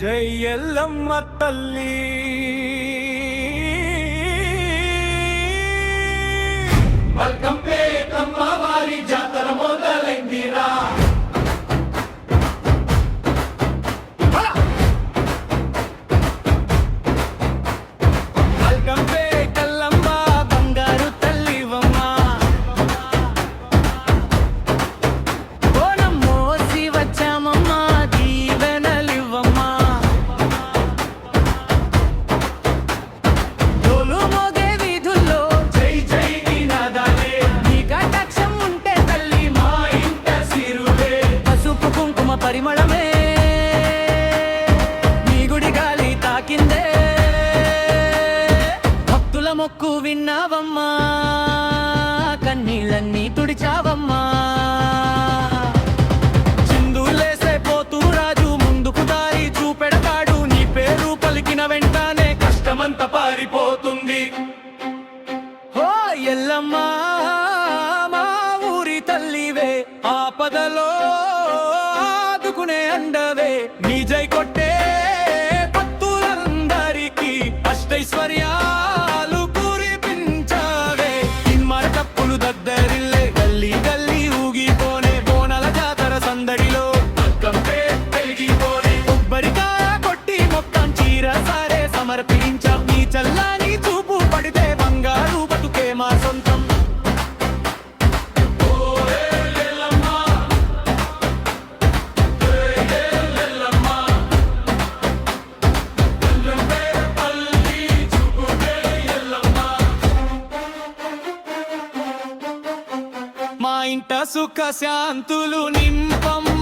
జై ఎల్లమ్మ తల్లి మల్కంపేటమ్మ వారి జాతర మొదలైందిరా మల్కంపేటల్లమ్మ బంగారు తల్లివమ్మ బోనం మోసి వచ్చామమ్మ దీవెనలివ్వమ్మ డోలు మోగే వీధుల్లో జై జై నినాదాలే నీ కటాక్షం ఉంటే తల్లి మా ఇంట సిరులే పసుపు కుంకుమ పరిమళమే నీ గుడి గాలి తాకిందే భక్తుల మొక్కు విన్నావమ్మా కన్నీళ్ళన్నీ తుడిచావమ్మా చిందులేసే పోతూ రాజు ముందుకు దారి చూపెడతాడు నీ పేరు పలికిన వెంటనే కష్టమంతా పారిపోతుంది ఓ ఎల్లమ్మా మా ఊరి తల్లివే ఆపదలో ఆదుకునే అండవే నీ జై కొట్టే భక్తులందరికీ అష్టైశ్వర్యాలు కురిపించావే ఇన్మర తప్పులు దద్దరిల్లే గల్లీ గల్లీ ఊగిపోనే బోనాల జాతర సందడిలో మల్కంపేట వెలిగిపోనే కొబ్బరికాయ కొట్టి మొత్తం చీర సారే సమర్పించాం నీ చల్లని చూపు పడితే బంగారు బతుకే మా సొంతం మా ఇంట సుఖ శాంతులు నింపమ్మ